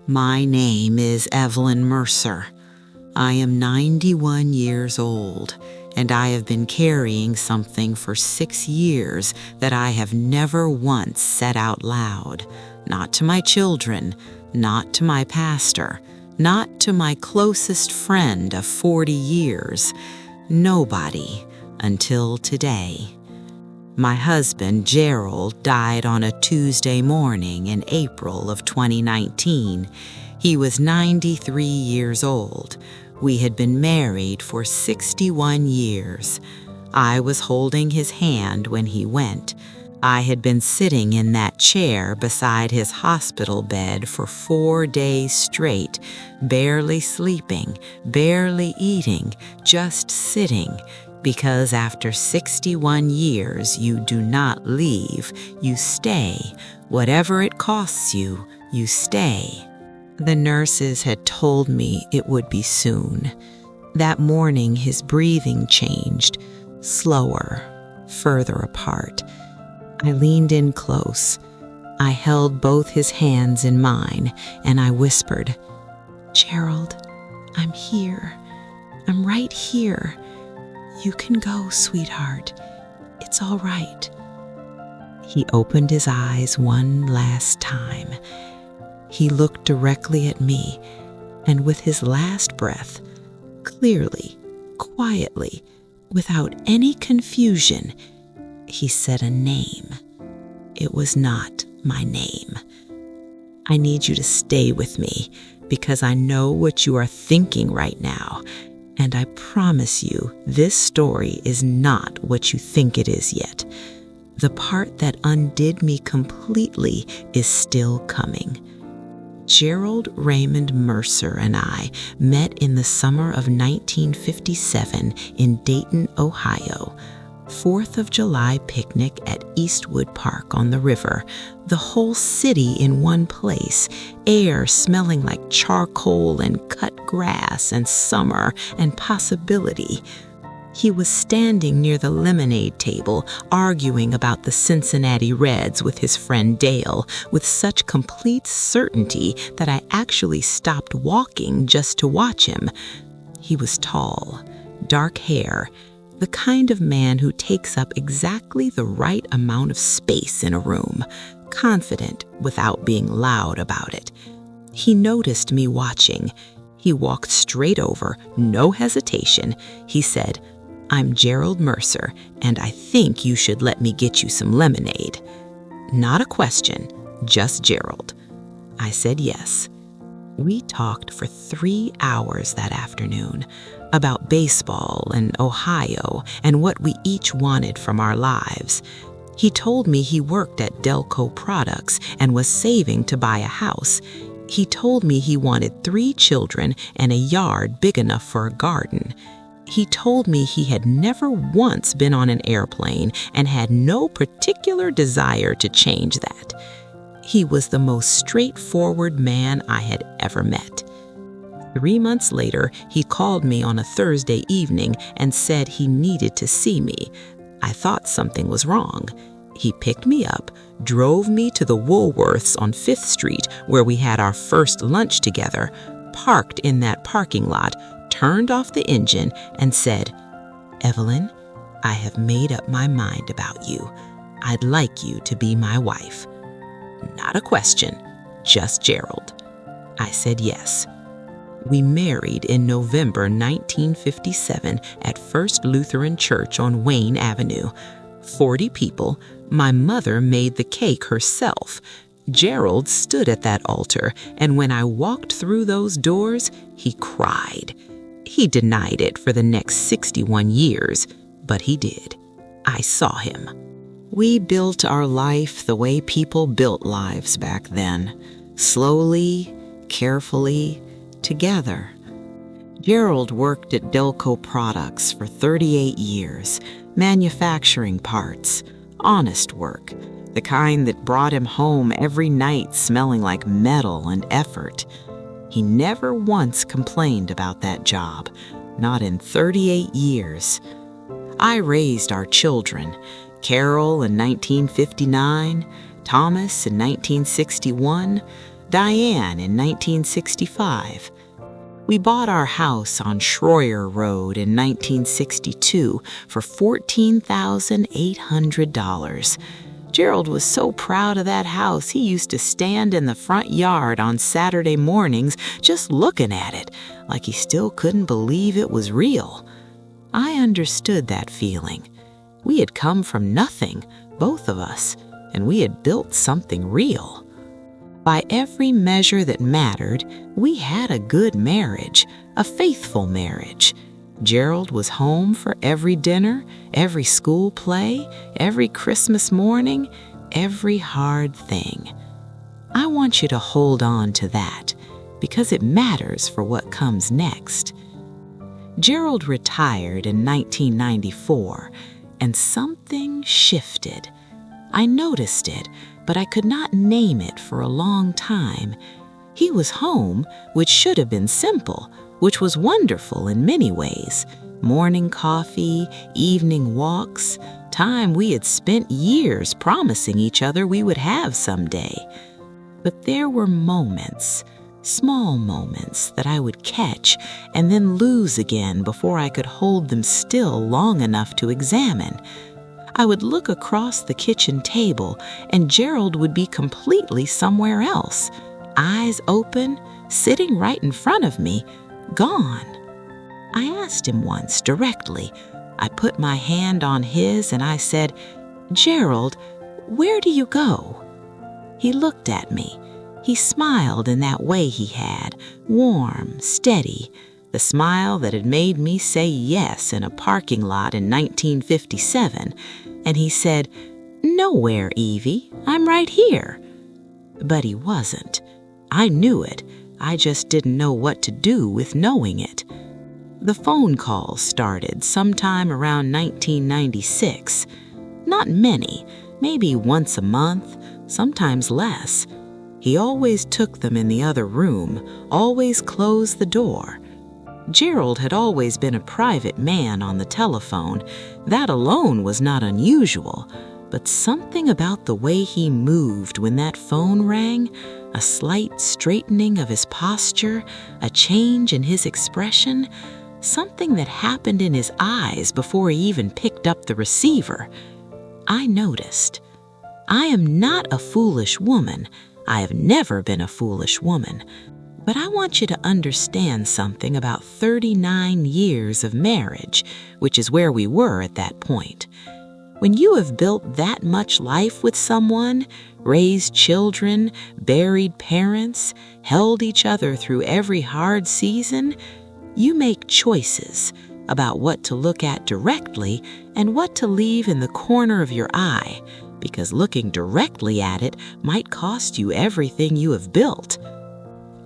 My name is Evelyn Mercer. I am 91 years old, and I have been carrying something for 6 years that I have never once said out loud, not to my children, not to my pastor, not to my closest friend of 40 years, nobody until today. My husband, Gerald, died on a Tuesday morning in April of 2019. He was 93 years old. We had been married for 61 years. I was holding his hand when he went. I had been sitting in that chair beside his hospital bed for 4 days straight, barely sleeping, barely eating, just sitting. Because after 61 years, you do not leave, you stay. Whatever it costs you, you stay. The nurses had told me it would be soon. That morning, his breathing changed, slower, further apart. I leaned in close. I held both his hands in mine, and I whispered, "Gerald, I'm here. I'm right here. You can go, sweetheart. It's all right." He opened his eyes one last time. He looked directly at me, and with his last breath, clearly, quietly, without any confusion, he said a name. It was not my name. "I need you to stay with me because I know what you are thinking right now. And I promise you, this story is not what you think it is yet. The part that undid me completely is still coming." Gerald Raymond Mercer and I met in the summer of 1957 in Dayton, Ohio. 4th of July picnic at Eastwood Park on the river. The whole city in one place, air smelling like charcoal and cut grass and summer and possibility. He was standing near the lemonade table, arguing about the Cincinnati Reds with his friend Dale, with such complete certainty that I actually stopped walking just to watch him. He was tall, dark hair, the kind of man who takes up exactly the right amount of space in a room, confident without being loud about it. He noticed me watching. He walked straight over, no hesitation. He said, "I'm Gerald Mercer, and I think you should let me get you some lemonade." Not a question, just Gerald. I said yes. We talked for 3 hours that afternoon about baseball and Ohio and what we each wanted from our lives. He told me he worked at Delco Products and was saving to buy a house. He told me he wanted 3 children and a yard big enough for a garden. He told me he had never once been on an airplane and had no particular desire to change that. He was the most straightforward man I had ever met. 3 months later, he called me on a Thursday evening and said he needed to see me. I thought something was wrong. He picked me up, drove me to the Woolworths on 5th Street, where we had our first lunch together, parked in that parking lot, turned off the engine, and said, "Evelyn, I have made up my mind about you. I'd like you to be my wife." Not a question, just Gerald. I said yes. We married in November 1957 at First Lutheran Church on Wayne Avenue. 40 people. My mother made the cake herself. Gerald stood at that altar, and when I walked through those doors, he cried. He denied it for the next 61 years, but he did. I saw him. We built our life the way people built lives back then, slowly, carefully, together. Gerald worked at Delco Products for 38 years, manufacturing parts, honest work, the kind that brought him home every night smelling like metal and effort. He never once complained about that job, not in 38 years. I raised our children, Carol in 1959, Thomas in 1961, Diane in 1965. We bought our house on Schroyer Road in 1962 for $14,800. Gerald was so proud of that house, he used to stand in the front yard on Saturday mornings just looking at it, like he still couldn't believe it was real. I understood that feeling. We had come from nothing, both of us, and we had built something real. By every measure that mattered, we had a good marriage, a faithful marriage. Gerald was home for every dinner, every school play, every Christmas morning, every hard thing. I want you to hold on to that, because it matters for what comes next. Gerald retired in 1994, and something shifted. I noticed it, but I could not name it for a long time. He was home, which should have been simple, which was wonderful in many ways. Morning coffee, evening walks, time we had spent years promising each other we would have someday. But there were moments, small moments, that I would catch and then lose again before I could hold them still long enough to examine. I would look across the kitchen table, and Gerald would be completely somewhere else, eyes open, sitting right in front of me, gone. I asked him once directly. I put my hand on his and I said, "Gerald, where do you go?" He looked at me. He smiled in that way he had, warm, steady, the smile that had made me say yes in a parking lot in 1957. And he said, "Nowhere, Evie, I'm right here." But he wasn't. I knew it. I just didn't know what to do with knowing it. The phone calls started sometime around 1996. Not many, maybe once a month, sometimes less. He always took them in the other room, always closed the door. Gerald had always been a private man on the telephone. That alone was not unusual, but something about the way he moved when that phone rang, a slight straightening of his posture, a change in his expression, something that happened in his eyes before he even picked up the receiver. I noticed. I am not a foolish woman. I have never been a foolish woman. But I want you to understand something about 39 years of marriage, which is where we were at that point. When you have built that much life with someone, raised children, buried parents, held each other through every hard season, you make choices about what to look at directly and what to leave in the corner of your eye, because looking directly at it might cost you everything you have built.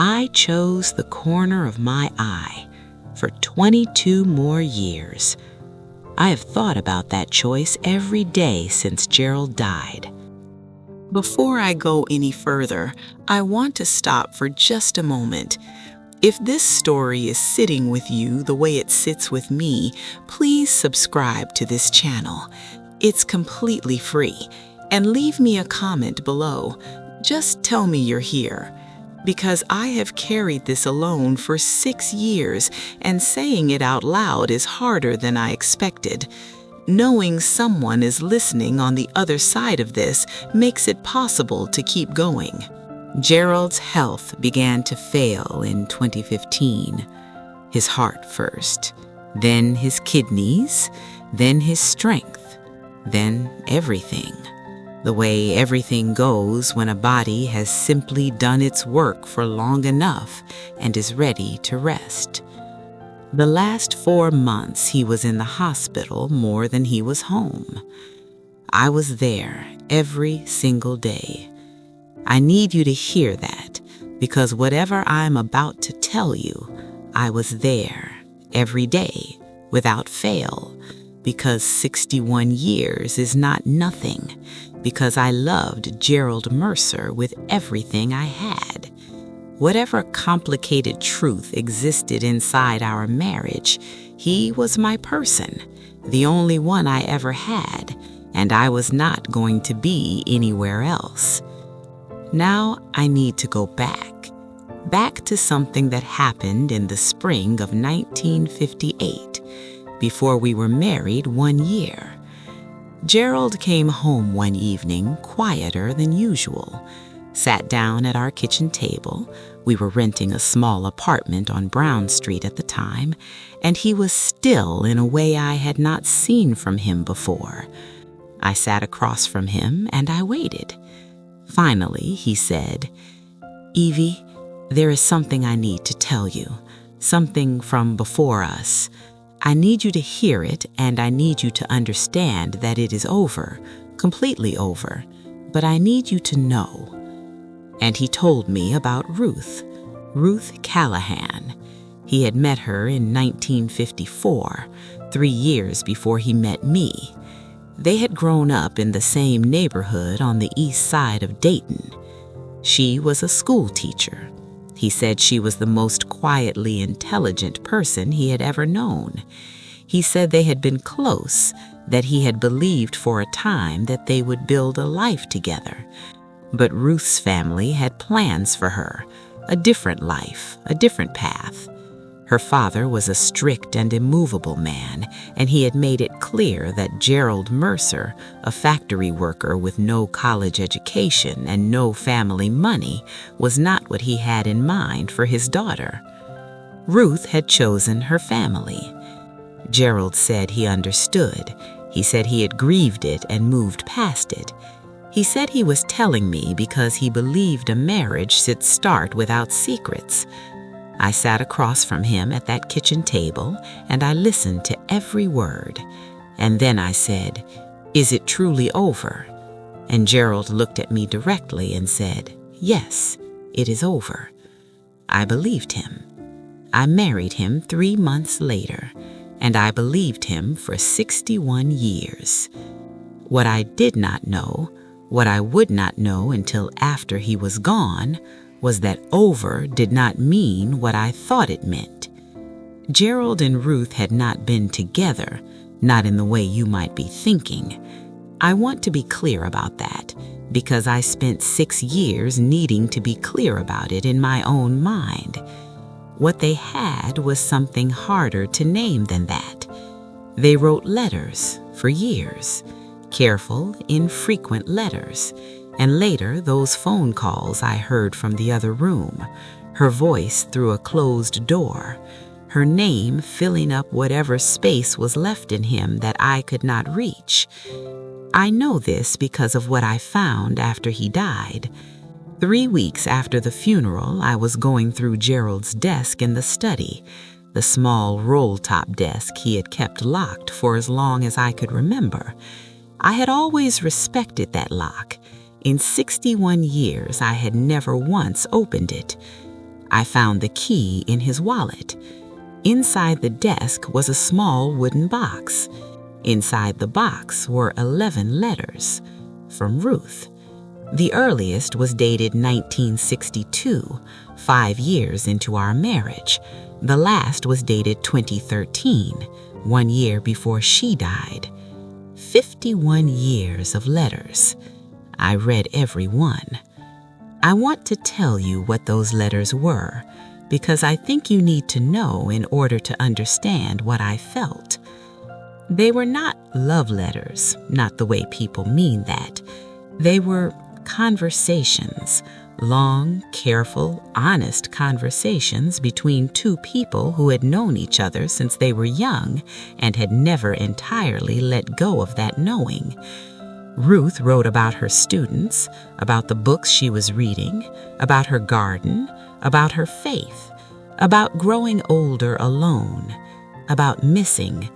I chose the corner of my eye for 22 more years. I have thought about that choice every day since Gerald died. Before I go any further, I want to stop for just a moment. If this story is sitting with you the way it sits with me, please subscribe to this channel. It's completely free. And leave me a comment below. Just tell me you're here. Because I have carried this alone for 6 years, and saying it out loud is harder than I expected. Knowing someone is listening on the other side of this makes it possible to keep going. Gerald's health began to fail in 2015. His heart first, then his kidneys, then his strength, then everything. The way everything goes when a body has simply done its work for long enough and is ready to rest. The last 4 months he was in the hospital more than he was home. I was there every single day. I need you to hear that, because whatever I'm about to tell you, I was there every day without fail, because 61 years is not nothing. Because I loved Gerald Mercer with everything I had. Whatever complicated truth existed inside our marriage, he was my person, the only one I ever had, and I was not going to be anywhere else. Now I need to go back to something that happened in the spring of 1958, before we were married 1 year. Gerald came home one evening quieter than usual, sat down at our kitchen table. We were renting a small apartment on Brown Street at the time, and he was still in a way I had not seen from him before. I sat across from him and I waited. Finally, he said, "Evie, there is something I need to tell you, something from before us. I need you to hear it, and I need you to understand that it is over, completely over, but I need you to know." And he told me about Ruth Callahan. He had met her in 1954, 3 years before he met me. They had grown up in the same neighborhood on the east side of Dayton. She was a school teacher. He said she was the most quietly intelligent person he had ever known. He said they had been close, that he had believed for a time that they would build a life together. But Ruth's family had plans for her, a different life, a different path. Her father was a strict and immovable man, and he had made it clear that Gerald Mercer, a factory worker with no college education and no family money, was not what he had in mind for his daughter. Ruth had chosen her family. Gerald said he understood. He said he had grieved it and moved past it. He said he was telling me because he believed a marriage should start without secrets. I sat across from him at that kitchen table, and I listened to every word. And then I said, "Is it truly over?" And Gerald looked at me directly and said, "Yes, it is over." I believed him. I married him 3 months later, and I believed him for 61 years. What I did not know, what I would not know until after he was gone, was that over did not mean what I thought it meant. Gerald and Ruth had not been together, not in the way you might be thinking. I want to be clear about that, because I spent 6 years needing to be clear about it in my own mind. What they had was something harder to name than that. They wrote letters for years, careful, infrequent letters. And later, those phone calls I heard from the other room, her voice through a closed door, her name filling up whatever space was left in him that I could not reach. I know this because of what I found after he died. 3 weeks after the funeral, I was going through Gerald's desk in the study, the small roll-top desk he had kept locked for as long as I could remember. I had always respected that lock. In 61 years, I had never once opened it. I found the key in his wallet. Inside the desk was a small wooden box. Inside the box were 11 letters from Ruth. The earliest was dated 1962, 5 years into our marriage. The last was dated 2013, 1 year before she died. 51 years of letters. I read every one. I want to tell you what those letters were, because I think you need to know in order to understand what I felt. They were not love letters, not the way people mean that. They were conversations, long, careful, honest conversations between 2 people who had known each other since they were young and had never entirely let go of that knowing. Ruth wrote about her students, about the books she was reading, about her garden, about her faith, about growing older alone, about missing.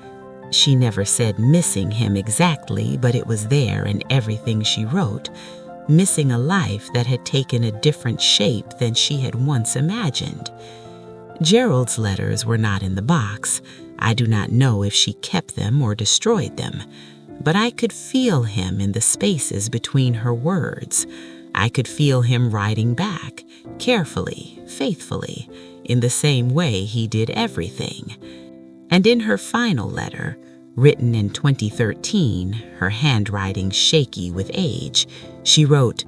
She never said missing him exactly, but it was there in everything she wrote, missing a life that had taken a different shape than she had once imagined. Gerald's letters were not in the box. I do not know if she kept them or destroyed them. But I could feel him in the spaces between her words. I could feel him writing back, carefully, faithfully, in the same way he did everything. And in her final letter, written in 2013, her handwriting shaky with age, she wrote,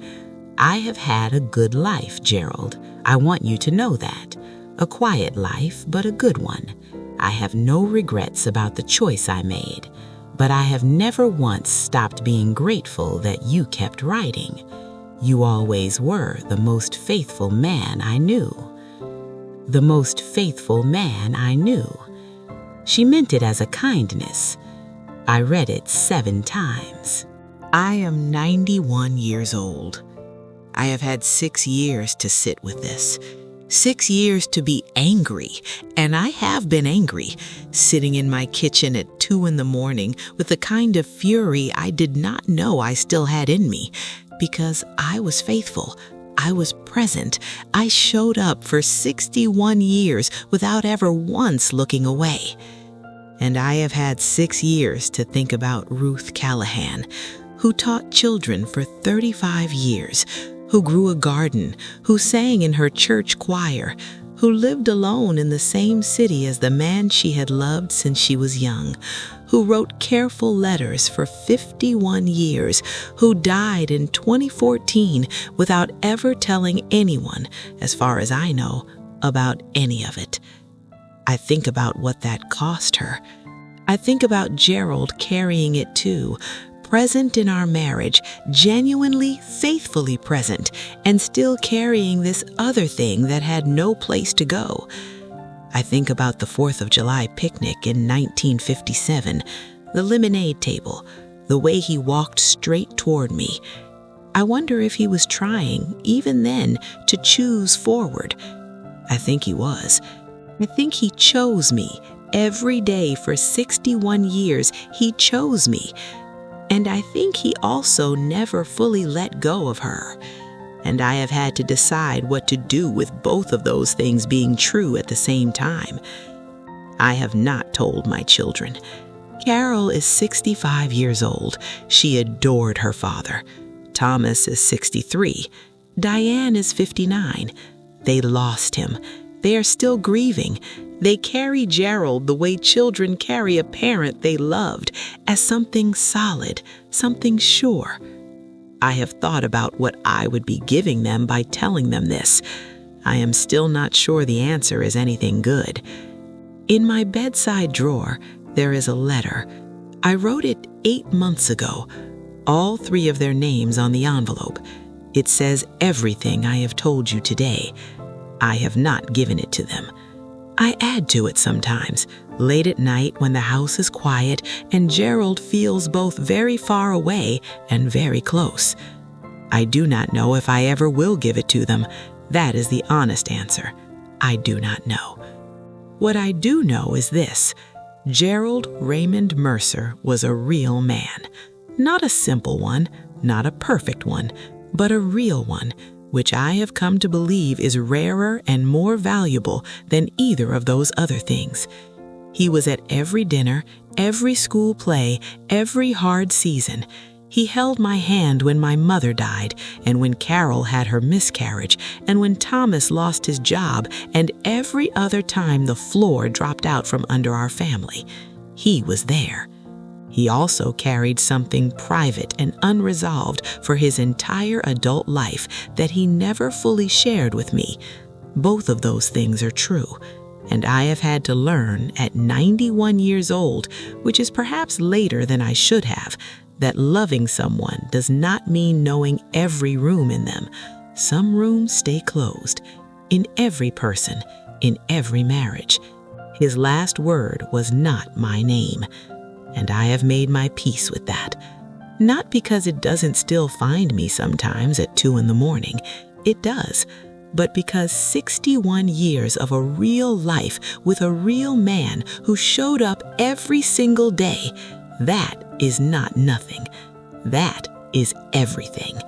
I have had a good life, Gerald. I want you to know that. A quiet life, but a good one. I have no regrets about the choice I made, but I have never once stopped being grateful that you kept writing. You always were the most faithful man I knew. The most faithful man I knew. She meant it as a kindness. I read it 7 times. I am 91 years old. I have had 6 years to sit with this. 6 years to be angry, and I have been angry, sitting in my kitchen at 2 in the morning with the kind of fury I did not know I still had in me, because I was faithful. I was present. I showed up for 61 years without ever once looking away. And I have had 6 years to think about Ruth Callahan, who taught children for 35 years, who grew a garden, who sang in her church choir, who lived alone in the same city as the man she had loved since she was young, who wrote careful letters for 51 years, who died in 2014 without ever telling anyone, as far as I know, about any of it. I think about what that cost her. I think about Gerald carrying it too, present in our marriage, genuinely, faithfully present, and still carrying this other thing that had no place to go. I think about the 4th of July picnic in 1957, the lemonade table, the way he walked straight toward me. I wonder if he was trying, even then, to choose forward. I think he was. I think he chose me. Every day for 61 years, he chose me. And I think he also never fully let go of her. And I have had to decide what to do with both of those things being true at the same time. I have not told my children. Carol is 65 years old. She adored her father. Thomas is 63. Diane is 59. They lost him. They are still grieving. They carry Gerald the way children carry a parent they loved, as something solid, something sure. I have thought about what I would be giving them by telling them this. I am still not sure the answer is anything good. In my bedside drawer, there is a letter. I wrote it 8 months ago, all 3 of their names on the envelope. It says everything I have told you today. I have not given it to them. I add to it sometimes, late at night when the house is quiet and Gerald feels both very far away and very close. I do not know if I ever will give it to them. That is the honest answer. I do not know. What I do know is this: Gerald Raymond Mercer was a real man. Not a simple one, not a perfect one, but a real one, which I have come to believe is rarer and more valuable than either of those other things. He was at every dinner, every school play, every hard season. He held my hand when my mother died, and when Carol had her miscarriage, and when Thomas lost his job, and every other time the floor dropped out from under our family. He was there. He also carried something private and unresolved for his entire adult life that he never fully shared with me. Both of those things are true, and I have had to learn at 91 years old, which is perhaps later than I should have, that loving someone does not mean knowing every room in them. Some rooms stay closed, in every person, in every marriage. His last word was not my name. And I have made my peace with that. Not because it doesn't still find me sometimes at 2 in the morning. It does. But because 61 years of a real life with a real man who showed up every single day, that is not nothing. That is everything.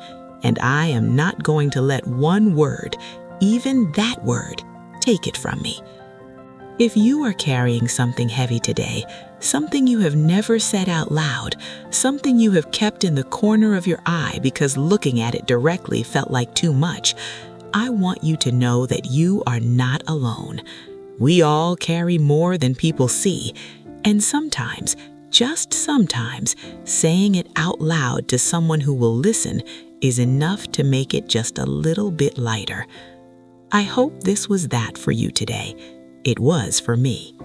And I am not going to let one word, even that word, take it from me. If you are carrying something heavy today, something you have never said out loud, something you have kept in the corner of your eye because looking at it directly felt like too much, I want you to know that you are not alone. We all carry more than people see, and sometimes, just sometimes, saying it out loud to someone who will listen is enough to make it just a little bit lighter. I hope this was that for you today. It was for me.